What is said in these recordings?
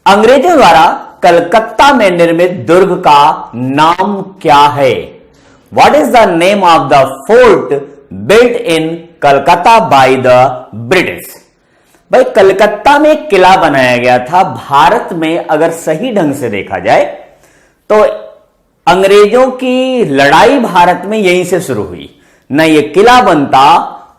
अंग्रेजों द्वारा कलकत्ता में निर्मित दुर्ग का नाम क्या है? What is the name of the fort built in Calcutta by the British? भाई कलकत्ता में एक किला बनाया गया था। भारत में अगर सही ढंग से देखा जाए तो अंग्रेजों की लड़ाई भारत में यहीं से शुरू हुई। न ये किला बनता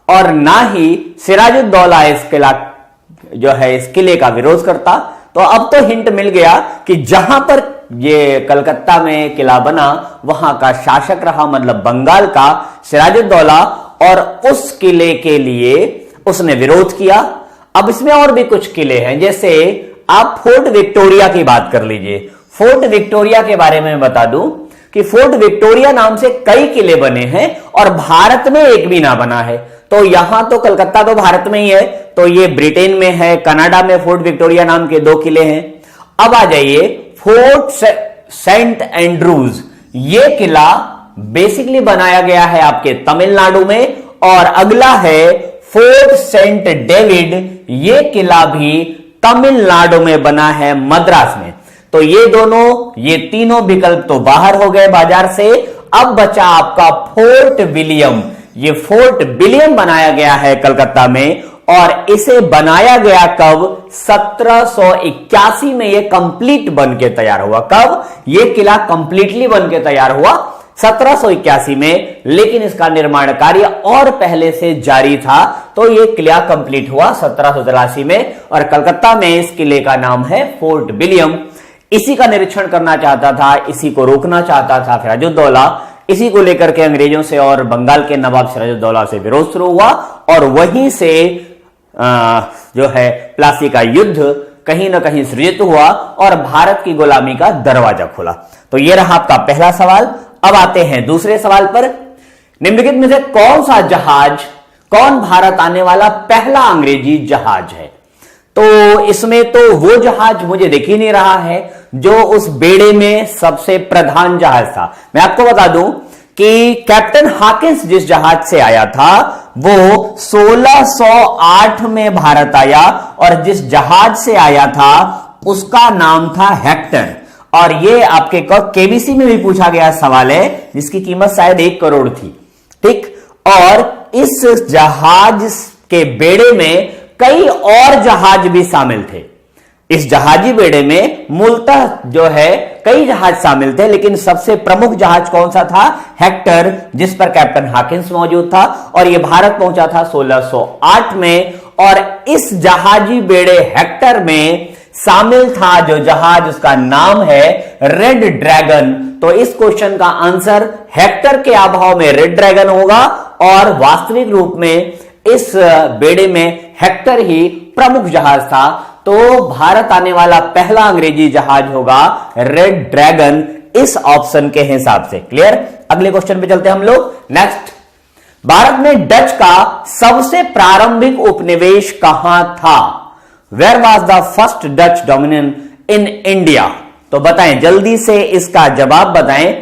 और ना ही सिराजुद्दौला इस किले का विरोध करता। तो अब तो हिंट मिल गया कि जहां पर ये कलकत्ता में किला बना वहां का शासक रहा, मतलब बंगाल का सिराजुद्दौला, और उस किले के लिए उसने विरोध किया। अब इसमें और भी कुछ किले हैं, जैसे आप फोर्ट विक्टोरिया की बात कर लीजिए। फोर्ट विक्टोरिया के बारे में बता दूं कि फोर्ट विक्टोरिया नाम से कई किले बने हैं और भारत में एक भी ना बना है। तो यहां तो कलकत्ता तो भारत में ही है, तो ये ब्रिटेन में है। कनाडा में फोर्ट विक्टोरिया नाम के 2 किले हैं। अब आ जाइए फोर्ट सेंट एंड्रूज। ये किला बेसिकली बनाया गया है आपके तमिलनाडु में। और अगला है फोर्ट सेंट डेविड। ये किला भी तमिलनाडु में बना है, मद्रास में। तो ये तीनों विकल्प तो बाहर हो गए बाजार से। अब बचा आपका फोर्ट विलियम। ये फोर्ट विलियम बनाया गया है कलकत्ता में, और इसे बनाया गया कब? 1781 में ये कंप्लीट बन के तैयार हुआ। कब ये किला कंप्लीटली बन के तैयार हुआ? 1781 में। लेकिन इसका निर्माण कार्य और पहले से जारी था, तो ये किला कंप्लीट हुआ 1783 में। और कलकत्ता में इस किले का नाम है फोर्ट विलियम। इसी का निरीक्षण करना चाहता था, इसी को रोकना चाहता था सिराजुद्दौला। इसी को लेकर के अंग्रेजों से और बंगाल के नवाब सिराजुद्दौला से विरोध शुरू हुआ, और वहीं से जो है प्लासी का युद्ध कहीं ना कहीं सृजित हुआ और भारत की गुलामी का दरवाजा खुला। तो यह रहा आपका पहला सवाल। अब आते हैं दूसरे सवाल पर। निम्नलिखित में से कौन भारत आने वाला पहला अंग्रेजी जहाज है? तो इसमें तो वो जहाज मुझे दिख ही नहीं रहा है जो उस बेड़े में सबसे प्रधान जहाज था। मैं आपको बता दूं कि कैप्टन हॉकिंस जिस जहाज से आया था वो 1608 में भारत आया, और जिस जहाज से आया था उसका नाम था हेक्टर। और ये आपके केबीसी में भी पूछा गया सवाल है, जिसकी कीमत शायद 1 करोड़ थी। ठीक, और इस जहाज के बेड़े में कई और जहाज भी शामिल थे। इस जहाजी बेड़े में मूलतः जो है कई जहाज शामिल थे, लेकिन सबसे प्रमुख जहाज कौन सा था? हेक्टर, जिस पर कैप्टन हॉकिंस मौजूद था। और यह भारत पहुंचा था 1608 में। और इस जहाजी बेड़े हेक्टर में शामिल था जो जहाज, उसका नाम है रेड ड्रैगन। तो इस क्वेश्चन का आंसर हेक्टर के अभाव में रेड ड्रैगन होगा, और वास्तविक रूप में इस बेड़े में हेक्टर ही प्रमुख जहाज था। तो भारत आने वाला पहला अंग्रेजी जहाज होगा रेड ड्रैगन, इस ऑप्शन के हिसाब से। क्लियर? अगले क्वेश्चन पे चलते हैं हम लोग। नेक्स्ट, भारत में डच का सबसे प्रारंभिक उपनिवेश कहां था? Where was the first Dutch dominion in India? तो बताएं, जल्दी से इसका जवाब बताएं।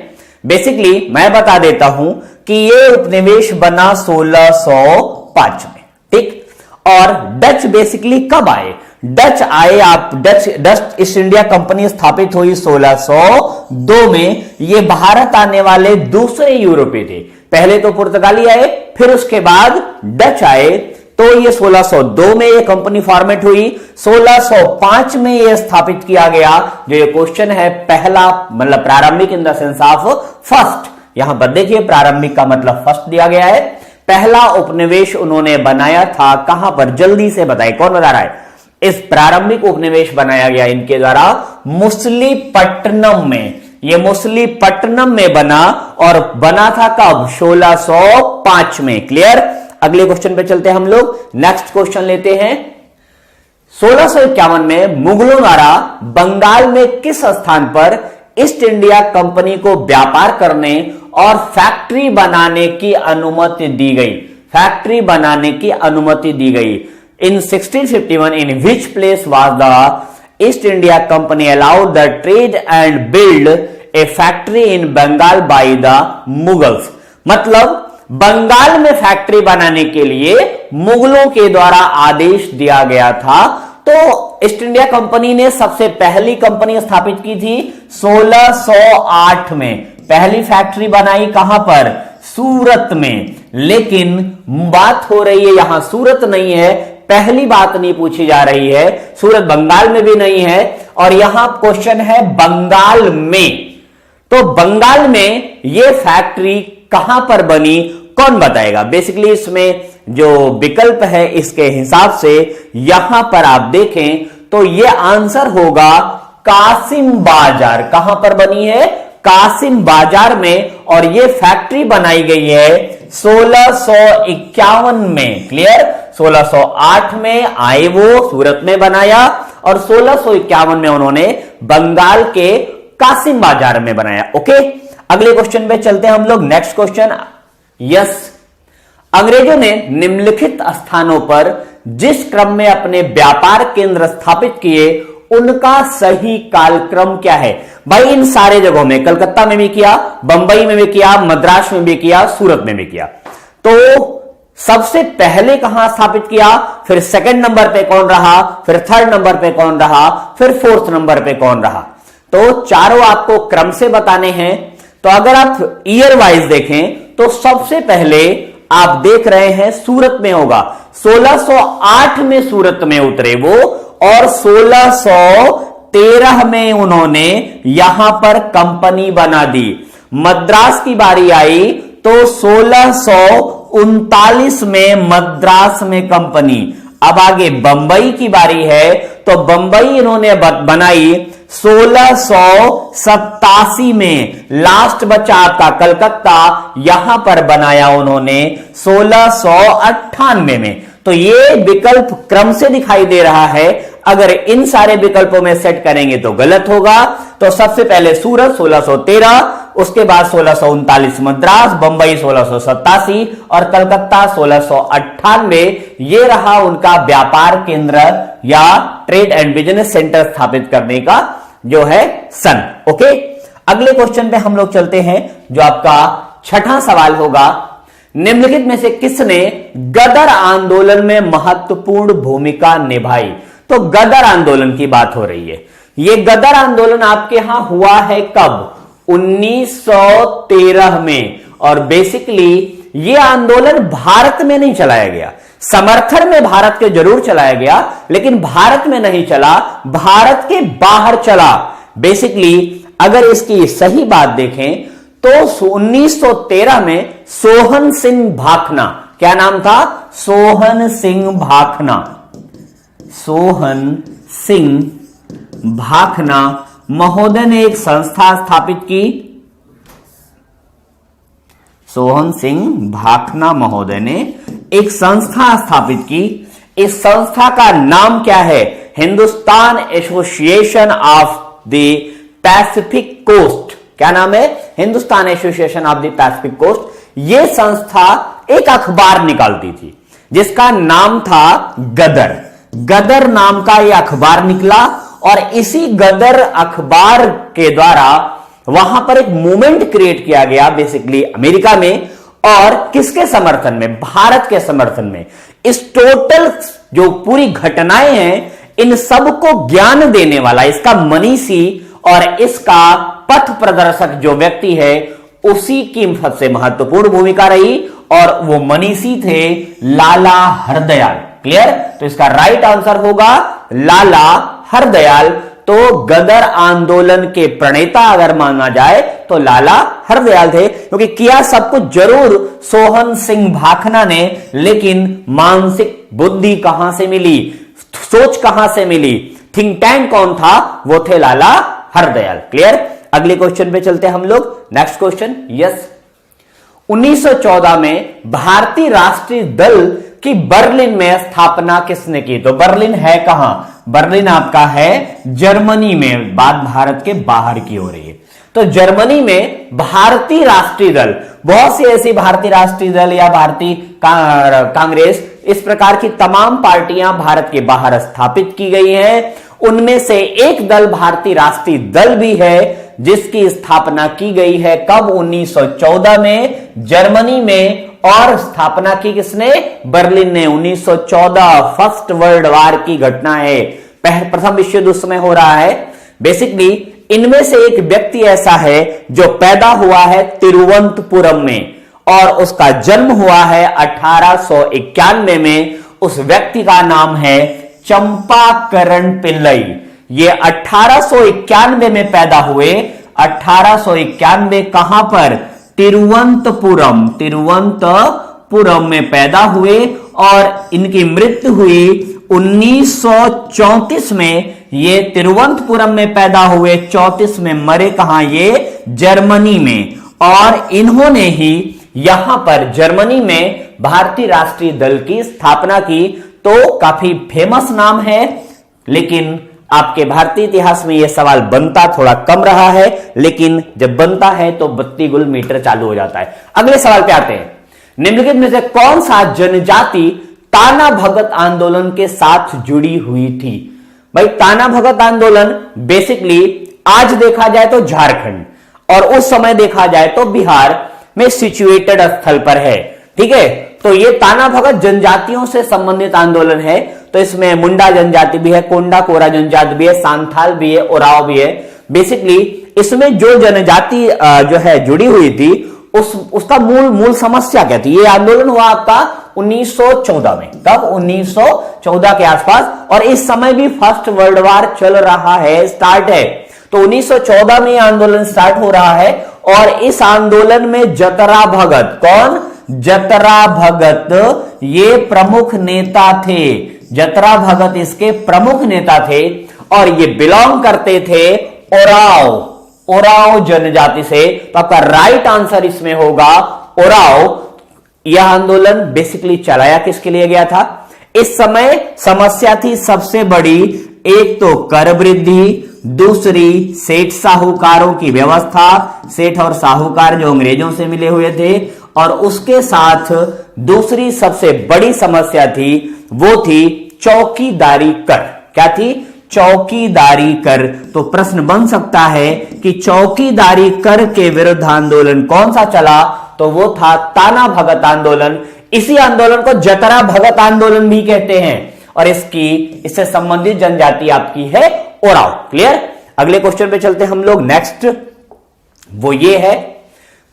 बेसिकली मैं बता देता हूं कि यह उपनिवेश बना 1605 में। ठीक, और डच बेसिकली कब आए? डच आए डच ईस्ट इंडिया कंपनी स्थापित हुई 1602 में। ये भारत आने वाले दूसरे यूरोपीय थे। पहले तो पुर्तगाली आए, फिर उसके बाद डच आए। तो ये 1602 में ये कंपनी फॉर्मेट हुई। 1605 में ये स्थापित किया गया। जो ये क्वेश्चन है पहला, मतलब प्रारंभिक in the sense of first. यहां पर देखिए प्रारंभिक का मतलब फर्स्ट दिया गया है। पहला उपनिवेश उन्होंने बनाया था कहां पर? जल्दी से बताएं, कौन बता रहा है? इस प्रारंभिक उपनिवेश बनाया गया इनके द्वारा मुसलीपट्टनम में। यह मुसलीपट्टनम में बना, और बना था कब? 1605 में। क्लियर? अगले क्वेश्चन पे चलते हैं हम लोग। नेक्स्ट क्वेश्चन लेते हैं। 1651 में मुगलों द्वारा बंगाल में किस स्थान पर ईस्ट इंडिया कंपनी को व्यापार करने और फैक्ट्री बनाने की अनुमति दी गई? फैक्ट्री बनाने की अनुमति दी गई। In 1651, in which place was the East India Company allowed the trade and build a factory in Bengal by the Mughals? मतलब बंगाल में फैक्ट्री बनाने के लिए मुगलों के द्वारा आदेश दिया गया था। तो ईस्ट इंडिया कंपनी ने सबसे पहली कंपनी स्थापित की थी 1608 में। पहली फैक्ट्री बनाई कहां पर? सूरत में। लेकिन बात हो रही है यहां सूरत नहीं है, पहली बात नहीं पूछी जा रही है, सूरत बंगाल में भी नहीं है, और यहां क्वेश्चन है बंगाल में। तो बंगाल में यह फैक्ट्री कहां पर बनी, कौन बताएगा? बेसिकली इसमें जो विकल्प है इसके हिसाब से यहां पर आप देखें तो यह आंसर होगा कासिम बाजार। कहां पर बनी है? कासिम बाजार में। और यह फैक्ट्री बनाई गई है 1651 में। क्लियर? 1608 में आए वो, सूरत में बनाया, और 1651 में उन्होंने बंगाल के कासिम बाजार में बनाया। ओके, अगले क्वेश्चन पे चलते हैं हम लोग। नेक्स्ट क्वेश्चन, यस, अंग्रेजों ने निम्नलिखित स्थानों पर जिस क्रम में अपने व्यापार केंद्र स्थापित किए उनका सही कालक्रम क्या है? भाई इन सारे जगहों में, कलकत्ता में भी किया, बंबई में भी किया, मद्रास में भी किया, सूरत में भी किया। तो सबसे पहले कहां स्थापित किया, फिर सेकंड नंबर पे कौन रहा, फिर थर्ड नंबर पे कौन रहा, फिर फोर्थ नंबर पे कौन रहा? तो चारों आपको क्रम से बताने हैं। तो अगर आप ईयर वाइज देखें तो सबसे पहले आप देख रहे हैं सूरत में होगा। 1608 में सूरत में उतरे वो, और 1613 में उन्होंने यहां पर कंपनी बना दी। मद्रास की बारी आई तो 1639 में मद्रास में कंपनी। अब आगे बंबई की बारी है तो बंबई इन्होंने बनाई 1687 में। लास्ट बचा आपका कलकत्ता, यहां पर बनाया उन्होंने 1698 में। तो ये विकल्प क्रम से दिखाई दे रहा है। अगर इन सारे विकल्पों में सेट करेंगे तो गलत होगा। तो सबसे पहले सूरत 1613, उसके बाद 1639 मद्रास, बंबई 1687 और कलकत्ता 1698। ये रहा उनका व्यापार केंद्र या ट्रेड एंड बिजनेस सेंटर स्थापित करने का जो है सन। ओके, अगले क्वेश्चन पे हम लोग चलते हैं, जो आपका छठा सवाल होगा। निम्नलिखित में से किसने गदर आंदोलन में महत्वपूर्ण भूमिका निभाई? तो गदर आंदोलन की बात हो रही है। यह गदर आंदोलन आपके यहां हुआ है कब? 1913 में। और बेसिकली यह आंदोलन भारत में नहीं चलाया गया, समर्थन में भारत के जरूर चलाया गया, लेकिन भारत में नहीं चला, भारत के बाहर चला। बेसिकली अगर इसकी सही बात देखें तो 1913 में सोहन सिंह भाखना, क्या नाम था? सोहन सिंह भाखना। सोहन सिंह भाखना महोदय ने एक संस्था स्थापित की। सोहन सिंह भाखना महोदय ने एक संस्था स्थापित की। इस संस्था का नाम क्या है? Hindustan association of the Pacific coast. क्या नाम है? Hindustan association of the Pacific coast. यह संस्था एक अखबार निकालती थी जिसका नाम था गदर। गदर नाम का यह अखबार निकला, और इसी गदर अखबार के द्वारा वहां पर एक मूवमेंट क्रिएट किया गया बेसिकली अमेरिका में। और किसके समर्थन में? भारत के समर्थन में। इस टोटल जो पूरी घटनाएं हैं, इन सबको ज्ञान देने वाला, इसका मनीषी और इसका पथ प्रदर्शक जो व्यक्ति है, उसी की सबसे महत्वपूर्ण भूमिका रही, और वो मनीषी थे लाला हरदयाल। क्लियर? तो इसका राइट आंसर होगा लाला हरदयाल। तो गदर आंदोलन के प्रणेता अगर माना जाए तो लाला हरदयाल थे, क्योंकि किया सब कुछ जरूर सोहन सिंह भाखना ने, लेकिन मानसिक बुद्धि कहां से मिली, सोच कहां से मिली, थिंक टैंक कौन था? वो थे लाला हरदयाल। क्लियर? अगले क्वेश्चन पे चलते हैं हम लोग। नेक्स्ट क्वेश्चन, यस, 1914 में भारतीय राष्ट्रीय दल की बर्लिन में स्थापना किसने की? तो बर्लिन है कहां? बर्लिन आपका है जर्मनी में। बात भारत के बाहर की हो रही है। तो जर्मनी में भारतीय राष्ट्रीय दल, बहुत सी ऐसी भारतीय राष्ट्रीय दल या भारतीय कांग्रेस, इस प्रकार की तमाम पार्टियां भारत के बाहर स्थापित की गई हैं। उनमें से एक दल भारतीय राष्ट्रीय दल भी है जिसकी स्थापना की गई है कब? 1914 में जर्मनी में। और स्थापना की किसने? बर्लिन ने। 1914 फर्स्ट वर्ल्ड वॉर की घटना है, प्रथम विश्व युद्ध उस समय हो रहा है। बेसिकली इनमें से एक व्यक्ति ऐसा है जो पैदा हुआ है तिरुवनंतपुरम में और उसका जन्म हुआ है 1891 में। उस व्यक्ति का नाम है चंपाकरण पिल्लई। ये 1891 में पैदा हुए। 1891 कहां पर? तिरुवनंतपुरम, तिरुवनंतपुरम में पैदा हुए और इनकी मृत्यु हुई 1934 में। ये तिरुवनंतपुरम में पैदा हुए, 34 में मरे कहां? ये जर्मनी में। और इन्होंने ही यहां पर जर्मनी में भारतीय राष्ट्रीय दल की स्थापना की। तो काफी फेमस नाम है, लेकिन आपके भारतीय इतिहास में यह सवाल बनता थोड़ा कम रहा है, लेकिन जब बनता है तो बत्ती गुल मीटर चालू हो जाता है। अगले सवाल पे आते हैं। निम्नलिखित में से कौन सा जनजाति ताना भगत आंदोलन के साथ जुड़ी हुई थी? भाई ताना भगत आंदोलन बेसिकली आज देखा जाए तो झारखंड और उस समय देखा जाए तो बिहार में सिचुएटेड स्थल पर है। ठीक है, तो ये ताना भगत जनजातियों से संबंधित आंदोलन है। तो इसमें मुंडा जनजाति भी है, कोंडा कोरा जनजाति भी है, सांथाल भी है, ओराव भी है। बेसिकली इसमें जो जनजाति जो है जुड़ी हुई थी उसका मूल समस्या क्या थी? ये आंदोलन हुआ आपका 1914 में। कब? 1914 के आसपास। और इस समय भी फर्स्ट वर्ल्ड वॉर चल रहा है, स्टार्ट है। तो 1914 में आंदोलन स्टार्ट हो रहा है और इस आंदोलन में जतरा भगत, कौन? जतरा भगत ये प्रमुख नेता थे। जतरा भगत इसके प्रमुख नेता थे और ये बिलोंग करते थे ओराव जनजाति से। तो आपका राइट आंसर इसमें होगा ओराव। यह आंदोलन बेसिकली चलाया किसके लिए गया था? इस समय समस्या थी सबसे बड़ी, एक तो कर वृद्धि, दूसरी सेठ साहूकारों की व्यवस्था, सेठ और साहूकार जो अंग्रेजों से मिले हुए थे, और उसके साथ दूसरी सबसे बड़ी समस्या थी वो थी चौकीदारी कर। क्या थी? चौकीदारी कर। तो प्रश्न बन सकता है कि चौकीदारी कर के विरुद्ध आंदोलन कौन सा चला? तो वो था ताना भगत आंदोलन। इसी आंदोलन को जतरा भगत आंदोलन भी कहते हैं और इससे संबंधित जनजाति आपकी है ओराव। क्लियर? अगले क्वेश्चन पे चलते हम लोग। नेक्स्ट वो ये है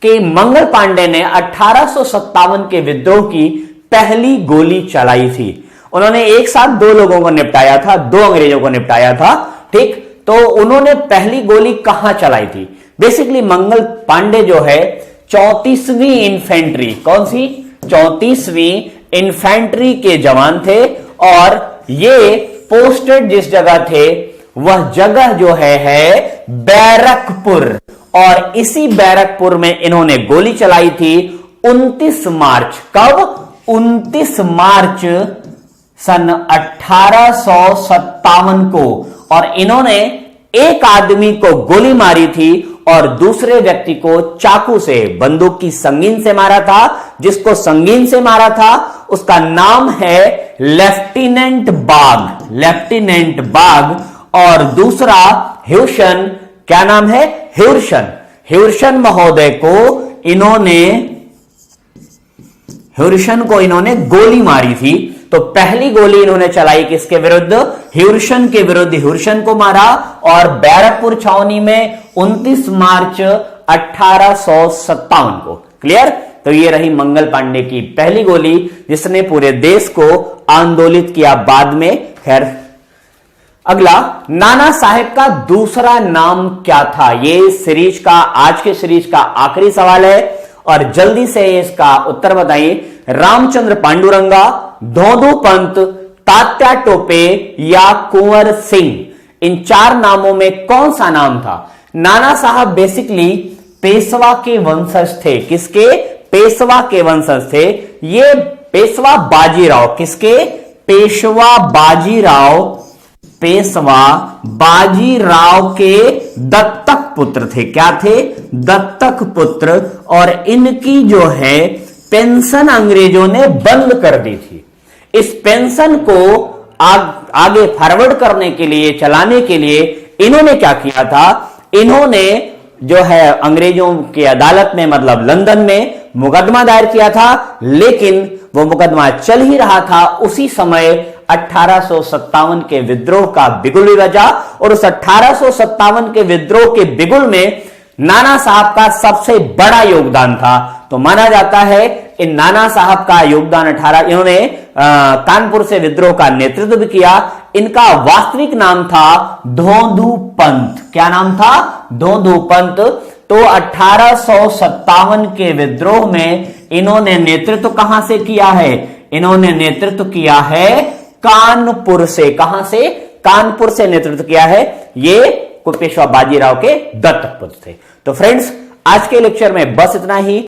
कि मंगल पांडे ने 1857 के विद्रोह की पहली गोली चलाई थी। उन्होंने एक साथ दो लोगों को निपटाया था, दो अंग्रेजों को निपटाया था। ठीक, तो उन्होंने पहली गोली कहां चलाई थी? बेसिकली मंगल पांडे जो है 34वीं इन्फेंट्री, कौन सी? 34वीं इन्फेंट्री के जवान थे और ये पोस्टेड जिस जगह थे वह जगह जो है बैरकपुर। और इसी बैरकपुर में इन्होंने गोली चलाई थी 29 मार्च। कब? 29 मार्च सन 1857 को। और इन्होंने एक आदमी को गोली मारी थी और दूसरे व्यक्ति को चाकू से, बंदूक की संगीन से मारा था। जिसको संगीन से मारा था उसका नाम है लेफ्टिनेंट बाग, लेफ्टिनेंट बाग। और दूसरा ह्यूशन, क्या नाम है? ह्यूर्शन। ह्यूर्शन महोदय को इन्होंने गोली मारी थी। तो पहली गोली इन्होंने चलाई किसके विरुद्ध? ह्यूर्शन के विरुद्ध। ह्यूर्शन को मारा और बैरकपुर छावनी में 29 मार्च 1857 को। क्लियर? तो ये रही मंगल पांडे की पहली गोली जिसने पूरे देश को आंदोलित किया। बाद में खैर अगला, नाना साहेब का दूसरा नाम क्या था? ये सीरीज का, आज के सीरीज का आखिरी सवाल है और जल्दी से इसका उत्तर बताइए। रामचंद्र पांडुरंगा, धोंधू पंत, तात्या टोपे या कुंवर सिंह। इन चार नामों में कौन सा नाम था? नाना साहब बेसिकली पेशवा के वंशज थे। किसके? पेशवा के वंशज थे। ये पेशवा बाजीराव, किसके? पेशवा बाजीराव, पेशवा बाजीराव के दत्तक पुत्र थे। क्या थे? दत्तक पुत्र। और इनकी जो है पेंशन अंग्रेजों ने बंद कर दी थी। इस पेंशन को आगे फॉरवर्ड करने के लिए, चलाने के लिए इन्होंने क्या किया था? इन्होंने जो है अंग्रेजों की अदालत में मतलब लंदन में मुकदमा दायर किया था, लेकिन वो मुकदमा चल ही रहा था। उसी समय 1857 के विद्रोह का बिगुल भी बजा और उस 1857 के विद्रोह के बिगुल में नाना साहब का सबसे बड़ा योगदान था। तो माना जाता है इन नाना साहब का योगदान इन्होंने कानपुर से विद्रोह का नेतृत्व भी किया। इनका वास्तविक नाम था धोंधू पंत। क्या नाम था? धोंधू पंत। तो 1857 के विद्रोह में इन्होंने नेतृत्व कहां से किया है? इन्होंने नेतृत्व किया है कानपुर से। कहां से? कानपुर से नेतृत्व किया है। ये पेशवा बाजीराव के दत्तक पुत्र थे। तो फ्रेंड्स, आज के लेक्चर में बस इतना ही।